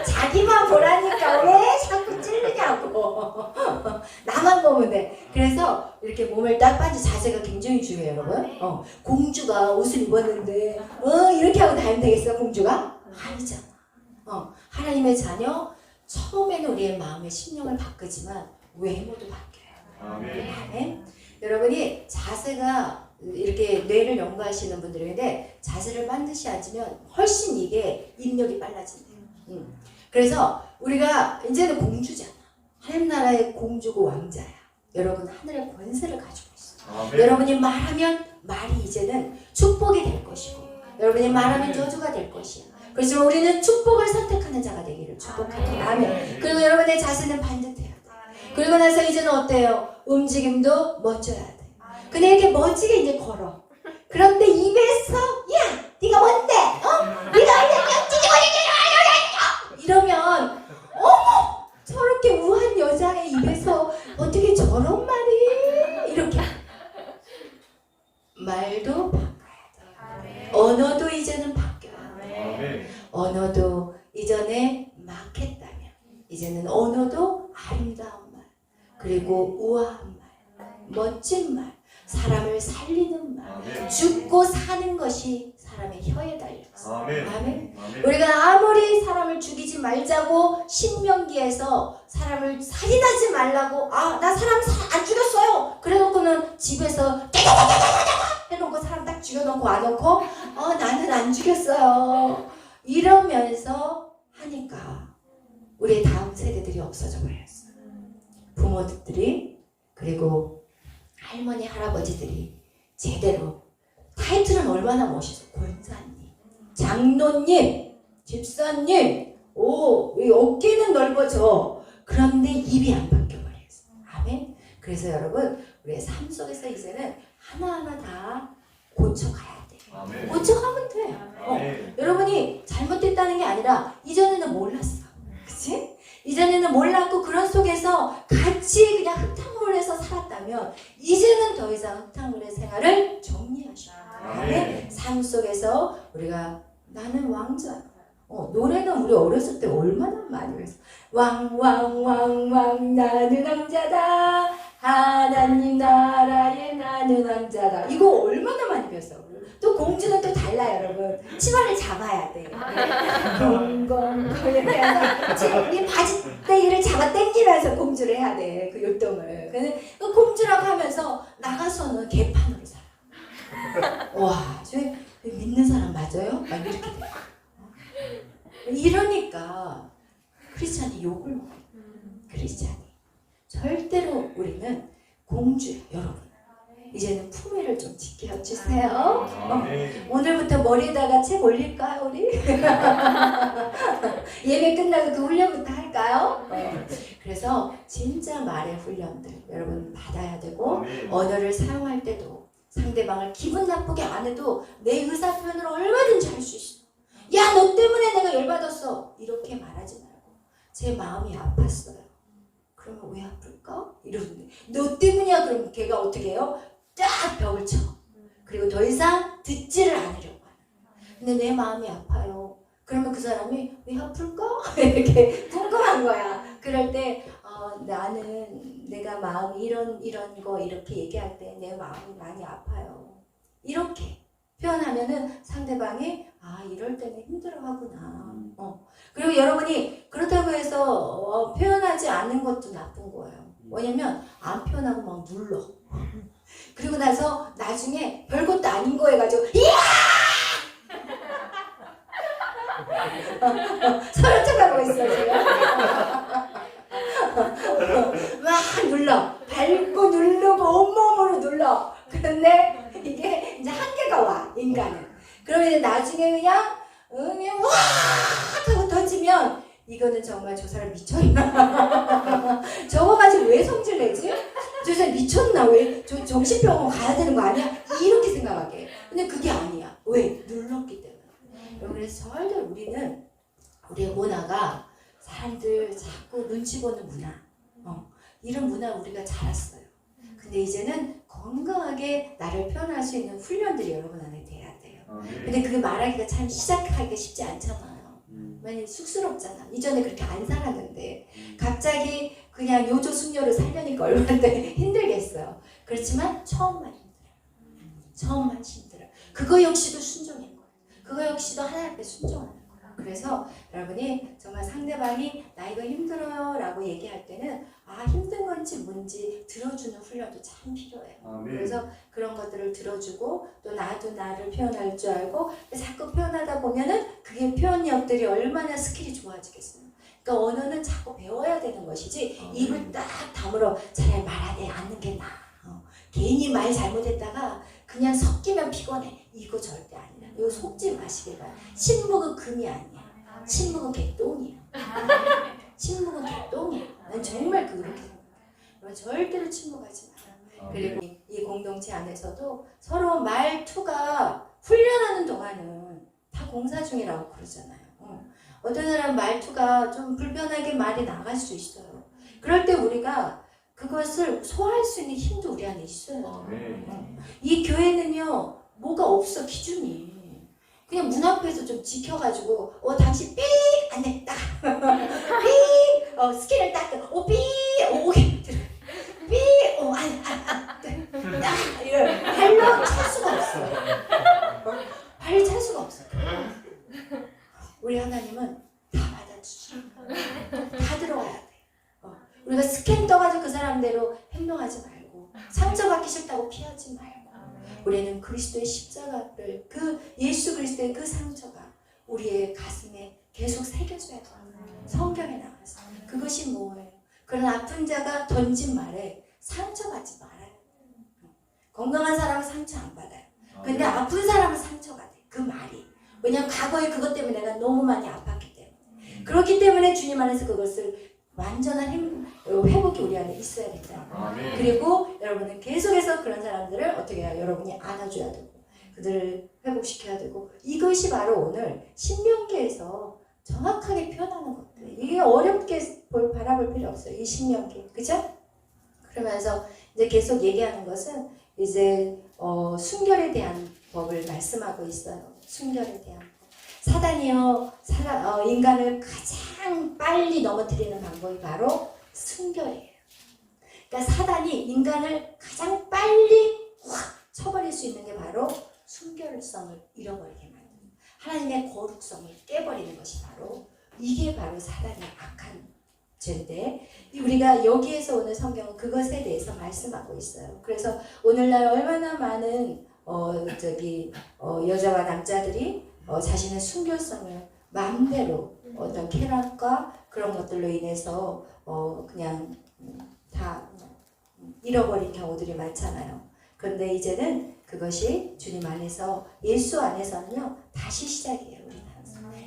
자기만 보라니까 왜 자꾸 찌르냐고. 나만 보면 돼. 그래서 이렇게 몸을 딱 빠지 자세가 굉장히 중요해요 여러분. 공주가 옷을 입었는데 이렇게 하고 다니면 되겠어 공주가? 아니잖아. 하나님의 자녀 처음에는 우리의 마음의 심령을 바꾸지만 외모도 바뀌어요. 아멘. 여러분이 자세가 이렇게 뇌를 연구하시는 분들인데 자세를 반드시 앉으면 훨씬 이게 입력이 빨라진대요. 그래서 우리가 이제는 공주잖아. 하늘 나라의 공주고 왕자야. 여러분 하늘의 권세를 가지고 있어. 여러분이 말하면 말이 이제는 축복이 될 것이고 여러분이 말하면 저주가 될 것이야. 그렇지만 우리는 축복을 선택하는 자가 되기를 축복하는 아멘. 그리고 여러분의 자세는 반듯해야 돼. 그리고 나서 이제는 어때요? 움직임도 멋져야 돼. 근데 이렇게 멋지게 이제 걸어. 그런데 입에서 야, 네가 뭔데? 네가 이러면 어머, 저렇게 우한 여자의 입에서 어떻게 저런 말이 이렇게 말도 바꿔야 돼. 언어도 이제는 바뀌어야 돼. 언어도 이전에 막했다면 이제는 언어도 아름다운 말, 그리고 우아한 말, 멋진 말, 사람을 살리는 말, 죽고 사는 것이 사람의 혀에 달렸어. 아멘. 우리가 아무리 사람을 죽이지 말자고 신명기에서 사람을 살인하지 말라고 나 사람 안 죽였어요. 그래놓고는 집에서 해놓고 사람 딱 죽여놓고 와놓고 나는 안 죽였어요. 이러면서 하니까 우리의 다음 세대들이 없어져 버렸어. 부모들이 그리고 할머니 할아버지들이 제대로 타이틀은 얼마나 멋있어. 권사님, 장로님, 집사님, 어깨는 넓어져. 그런데 입이 안 바뀌어버렸어. 아멘. 그래서 여러분 우리의 삶 속에서 이제는 하나하나 다 고쳐가야 돼. 아멘. 고쳐가면 돼. 여러분이 잘못됐다는 게 아니라 이전에는 몰랐어. 그치? 이전에는 몰랐고 그런 속에서 같이 그냥 흙탕물에서 살았다면 이제는 더 이상 흙탕물의 생활을 정리하셔. 아멘. 삶 속에서 우리가 나는 왕자. 노래는 우리 어렸을 때 얼마나 많이 했어. 왕왕왕왕 나는 왕자다. 하나님 나라에 나는 왕자다. 이거 얼마나 많이 배웠어. 또 공주는 또 달라 여러분. 치마를 잡아야 돼. 공공 이렇게 해서 이 바지대기를 잡아 당기면서 공주를 해야 돼. 그 율동을. 그래서 그 공주라고 하면서 나가서는 개판으로 살아. 와, 저 믿는 사람 맞아요? 막 이렇게 돼. 이러니까 크리스찬이 욕을 먹어요. 크리스찬이. 절대로 우리는 공주야 여러분. 이제는 품위를 좀 지켜주세요. 오늘부터 머리에다가 책 올릴까요 우리? 예배 끝나고 그 훈련부터 할까요? 그래서 진짜 말의 훈련들 여러분 받아야 되고 언어를 사용할 때도 상대방을 기분 나쁘게 안 해도 내 의사 표현을 얼마든지 할 수 있어. 야, 너 때문에 내가 열받았어. 이렇게 말하지 말고 제 마음이 아팠어요. 그러면 왜 아플까? 이러는데 너 때문이야. 그럼 걔가 어떻게 해요? 딱 벽을 쳐. 그리고 더 이상 듣지를 않으려고 하는. 근데 내 마음이 아파요. 그러면 그 사람이 왜 아플까? 이렇게 궁금한 거야. 그럴 때 나는 내가 마음이 이런 거 이렇게 얘기할 때 내 마음이 많이 아파요. 이렇게 표현하면은 상대방이 아, 이럴 때는 힘들어하구나. 그리고 여러분이 그렇다고 해서 표현하지 않는 것도 나쁜 거예요. 왜냐면 안 표현하고 막 눌러. 그리고 나서 나중에 별것도 아닌 거 해가지고 이야! 서로 척하고 있어 지금. 막 눌러. 밟고 누르고 온몸으로 눌러. 그런데 이게 이제 한계가 와, 인간은. 그러면 이제 나중에 그냥 와 하고 터지면 이거는 정말 저 사람 미쳤나? 저거 가지고 왜 성질 내지? 저 사람 미쳤나? 왜 저 정신병원 가야 되는 거 아니야? 이렇게 생각하게. 근데 그게 아니야. 왜? 눌렀기 때문에. 그래서 절대 우리는 우리의 문화가 사람들 자꾸 눈치 보는 문화. 이런 문화 우리가 자랐어요. 근데 이제는 건강하게 나를 표현할 수 있는 훈련들이 여러분 안에 돼야 돼요. 근데 그게 말하기가 참 시작하기가 쉽지 않잖아요. 많이 쑥스럽잖아. 이전에 그렇게 안 살았는데 갑자기 그냥 요조 숙녀를 살려니까 얼마나 힘들겠어요. 그렇지만 처음만 힘들어요. 처음만 힘들어요. 그거 역시도 순종인 거예요. 그거 역시도 하나님 앞에 순종하는 거예요. 그래서 여러분이 정말 상대방이 나 이거 힘들어요 라고 얘기할 때는 아 힘든 건지 뭔지 들어주는 훈련도 참 필요해요. 그래서 그런 것들을 들어주고 또 나도 나를 표현할 줄 알고 자꾸 표현하다 보면은 그게 표현력들이 얼마나 스킬이 좋아지겠어요. 그러니까 언어는 자꾸 배워야 되는 것이지 입을 딱 다물어 차라리 말하지 않는 게 나아. 괜히 말 잘못했다가 그냥 섞이면 피곤해. 이거 절대 아니야. 이거 속지 마시길 바라요. 침묵은 금이 아니야. 침묵은 개똥이야. 침묵은 개똥이야. 난 정말 그렇게 생각해. 절대로 침묵하지 마. 그리고 이 공동체 안에서도 서로 말투가 훈련하는 동안은 다 공사 중이라고 그러잖아요. 어떤 사람 말투가 좀 불편하게 말이 나갈 수 있어요. 그럴 때 우리가 그것을 소화할 수 있는 힘도 우리 안에 있어요. 이 교회는요 뭐가 없어 기준이. 그냥 문 앞에서 좀 지켜가지고 당신 삑 안 했다. 삑 스킨을 딱 삑 오케이 삑 이런 발로 찰 수가 없어. 발을 찰 수가 없어. 우리 하나님은 다 받아주셔. 다 들어와야 돼. 우리가 스캔 떠가지고 그 사람대로 행동하지 말고 상처받기 싫다고 피하지 말고 우리는 그리스도의 십자가를 그 예수 그리스도의 그 상처가 우리의 가슴에 계속 새겨져야 돼. 성경에 나와서 그것이 뭐예요? 그런 아픈 자가 던진 말에 상처받지 말아요. 건강한 사람은 상처 안 받아요. 근데 아픈 사람은 상처가 돼. 그 말이. 왜냐면 과거에 그것 때문에 내가 너무 많이 아팠기 때문에. 그렇기 때문에 주님 안에서 그것을 완전한 회복이 우리 안에 있어야 된다. 그리고 여러분은 계속해서 그런 사람들을 어떻게 해야 여러분이 안아줘야 되고 그들을 회복시켜야 되고 이것이 바로 오늘 신명기에서 정확하게 표현하는 것들. 이게 어렵게 바라볼 필요 없어요. 이 신명기. 그죠? 그러면서 이제 계속 얘기하는 것은 이제 순결에 대한 법을 말씀하고 있어요. 순결에 대한 법. 사단이요, 인간을 가장 빨리 넘어뜨리는 방법이 바로 순결이에요. 그러니까 사단이 인간을 가장 빨리 확 쳐버릴 수 있는 게 바로 순결성을 잃어버리게 만드는 하나님의 거룩성을 깨버리는 것이 바로 이게 바로 사단의 악한 죄인데 우리가 여기에서 오늘 성경은 그것에 대해서 말씀하고 있어요. 그래서 오늘날 얼마나 많은 여자와 남자들이 자신의 순결성을 마음대로 어떤 쾌락과 그런 것들로 인해서 그냥 다 잃어버린 경우들이 많잖아요. 그런데 이제는 그것이 주님 안에서 예수 안에서는요 다시 시작이에요. 우리는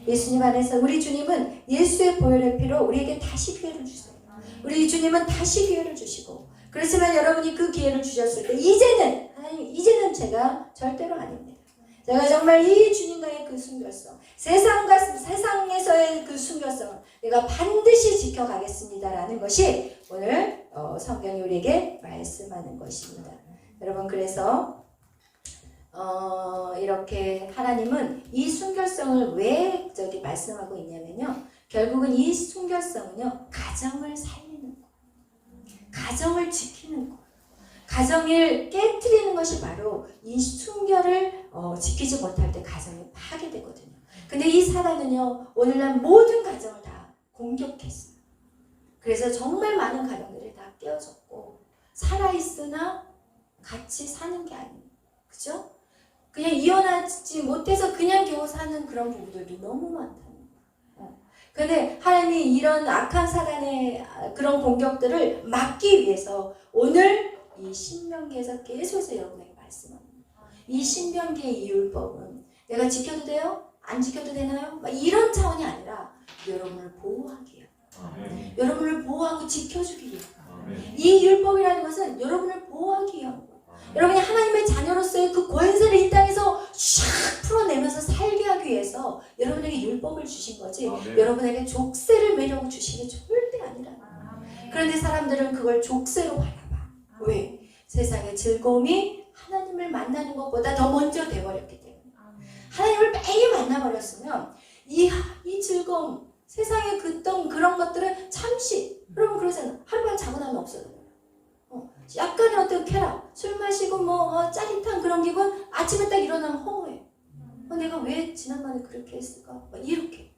예수님 안에서 우리 주님은 예수의 보혈의 피로 우리에게 다시 기회를 주세요. 우리 주님은 다시 기회를 주시고 그렇지만 여러분이 그 기회를 주셨을 때 이제는 하나님 이제는 제가 절대로 아닙니다. 제가 정말 이 주님과의 그 순결성 세상에서의 그 순결성을 내가 반드시 지켜가겠습니다라는 것이 오늘 성경이 우리에게 말씀하는 것입니다. 여러분 그래서 이렇게 하나님은 이 순결성을 왜 말씀하고 있냐면요. 결국은 이 순결성은요. 가정을 살리는 거예요. 가정을 지키는 거예요. 가정을 깨트리는 것이 바로 이 순결을 지키지 못할 때 가정이 파괴되거든요. 근데 이 사단은요, 오늘날 모든 가정을 다 공격했어요. 그래서 정말 많은 가정들이 다 깨어졌고, 살아있으나 같이 사는 게 아니에요. 그죠? 그냥 이혼하지 못해서 그냥 겨우 사는 그런 부부들도 너무 많다는 거예요. 근데 하나님이 이런 악한 사단의 그런 공격들을 막기 위해서 오늘 이 신명기에서 계속해서 여러분에게 말씀합니다. 이 신명기의 이 율법은 내가 지켜도 돼요? 안 지켜도 되나요? 막 이런 차원이 아니라 여러분을 보호하기 위해, 여러분을 보호하고 지켜주기 위해, 이 율법이라는 것은 여러분을 보호하기 위한 거예요. 여러분이 하나님의 자녀로서의 그 권세를 이 땅에서 샥 풀어내면서 살게 하기 위해서 여러분에게 율법을 주신 거지, 여러분에게 족쇄를 매려고 주신 게 절대 아니라. 그런데 사람들은 그걸 족쇄로 바라봐. 왜? 세상의 즐거움이 하나님을 만나는 것보다 더 먼저 돼버렸기 때문에. 하나님을 매일 만나버렸으면 이 즐거움, 세상의 그런 것들은 잠시, 여러분 그러잖아. 하루만 자고 나면 없어져요. 약간의 어떤 쾌락, 술 마시고 짜릿한 그런 기분, 아침에 딱 일어나면 허무해. 내가 왜 지난번에 그렇게 했을까? 막 이렇게.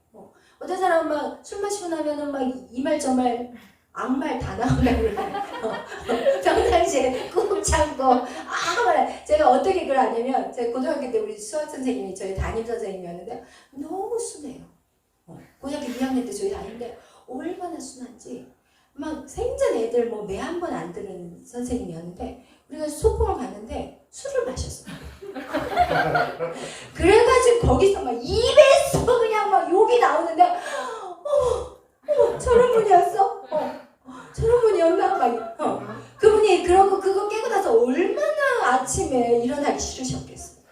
어떤 사람은 막 술 마시고 나면은 막 이 말 저 말 악말 다 나오려고 그래. 평상시에 꾹 참고 말해. 제가 어떻게 그걸 아냐면, 제가 고등학교 때 우리 수학 선생님이 저희 담임 선생님이었는데 너무 순해요. 고등학교 2학년 때 저희 담임인데 얼마나 순한지. 막 생전 애들 매 한 번 안 들은 선생님이었는데, 우리가 소풍을 갔는데 술을 마셨어. 그래가지고 거기서 막 입에서 그냥 막 욕이 나오는데, 저런 분이었어? 저런 분이었나? 그분이 그러고 그거 깨고 나서 얼마나 아침에 일어나기 싫으셨겠어요.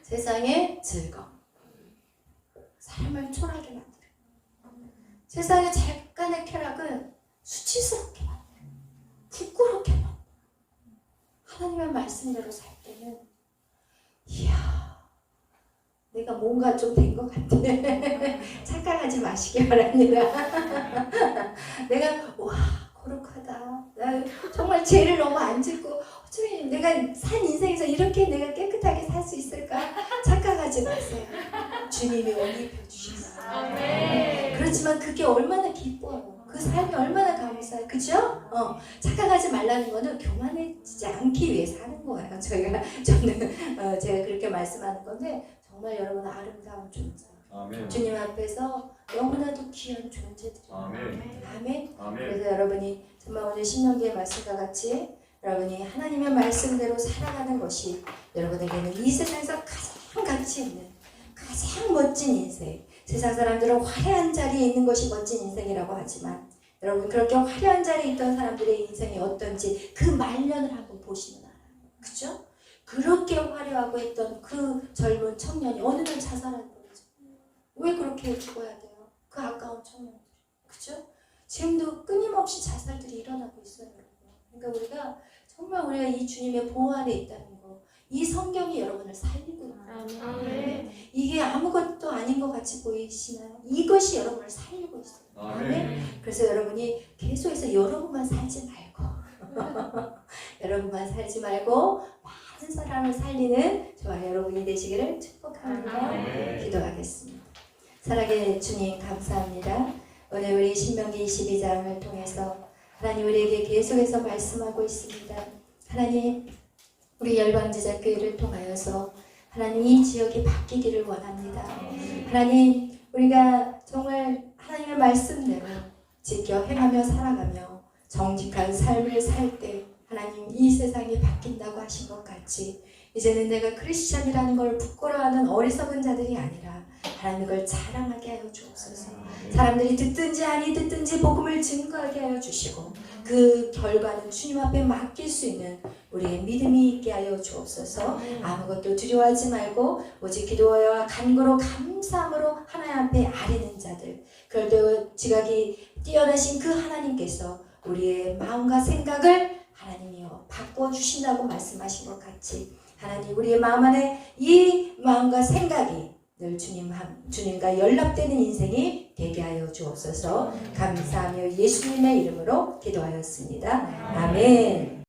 세상의 즐거움, 삶을 초라하게 만들어. 세상의 잠깐의 쾌락은 수치스럽게 만들어. 부끄럽게 만들어. 하나님의 말씀대로 살 때는, 이야, 내가 뭔가 좀 된 것 같아. 착각하지 마시기 바랍니다. 내가 거룩하다. 나 정말 죄를 너무 안 짓고 어쩌면 내가 산 인생에서 이렇게 내가 깨끗하게 살 수 있을까? 착각하지 마세요. 주님이 옷 입혀주셨어요. 그렇지만 그게 얼마나 기뻐요. 그 삶이 얼마나 감사해요. 그죠? 착각하지 말라는 거는 교만해지지 않기 위해서 하는 거예요. 저는 제가 그렇게 말씀하는 건데, 정말 여러분은 아름다운 존재. 아멘. 주님 앞에서 너무나도 귀한 존재들이에요. 아멘. 그래서 여러분이 정말 오늘 신명기의 말씀과 같이 여러분이 하나님의 말씀대로 살아가는 것이 여러분에게는 이 세상에서 가장 가치 있는, 가장 멋진 인생. 세상 사람들은 화려한 자리에 있는 것이 멋진 인생이라고 하지만, 여러분 그렇게 화려한 자리에 있던 사람들의 인생이 어떤지 그 말년을 한번 보시면 알아요. 그죠? 그렇게 화려하고 했던 그 젊은 청년이 어느 날 자살한 거죠. 왜 그렇게 죽어야 돼요? 그 아까운 청년들. 그죠? 지금도 끊임없이 자살들이 일어나고 있어요, 여러분. 그러니까 우리가 정말 우리가 이 주님의 보호 안에 있다는 거, 이 성경이 여러분을 살리고 있어요. 이게 아무것도 아닌 것 같이 보이시나요? 이것이 여러분을 살리고 있어요. 아멘. 그래서 여러분이 계속해서 여러분만 살지 말고 여러분만 살지 말고 많은 사람을 살리는 저와 여러분이 되시기를 축복합니다. 기도하겠습니다. 사랑의 주님 감사합니다. 오늘 우리 신명기 22장을 통해서 하나님 우리에게 계속해서 말씀하고 있습니다. 하나님 우리 열방제자교회를 통하여서 하나님 이 지역이 바뀌기를 원합니다. 하나님 우리가 정말 하나님의 말씀대로 지켜 행하며 살아가며 정직한 삶을 살 때 하나님 이 세상이 바뀐다고 하신 것 같이 이제는 내가 크리스찬이라는 걸 부끄러워하는 어리석은 자들이 아니라 하나님 그걸 자랑하게 하여 주옵소서. 사람들이 듣든지 아니 듣든지 복음을 증거하게 하여 주시고 그 결과는 주님 앞에 맡길 수 있는 우리의 믿음이 있게 하여 주옵소서. 아무것도 두려워하지 말고 오직 기도와 간구로 감사함으로 하나님 앞에 아뢰는 자들, 그럴 때 지각이 뛰어나신 그 하나님께서 우리의 마음과 생각을 하나님이여 바꿔주신다고 말씀하신 것 같이 하나님 우리의 마음 안에 이 마음과 생각이 늘 주님과 연락되는 인생이 되게 하여 주옵소서. 감사하며 예수님의 이름으로 기도하였습니다. 아멘.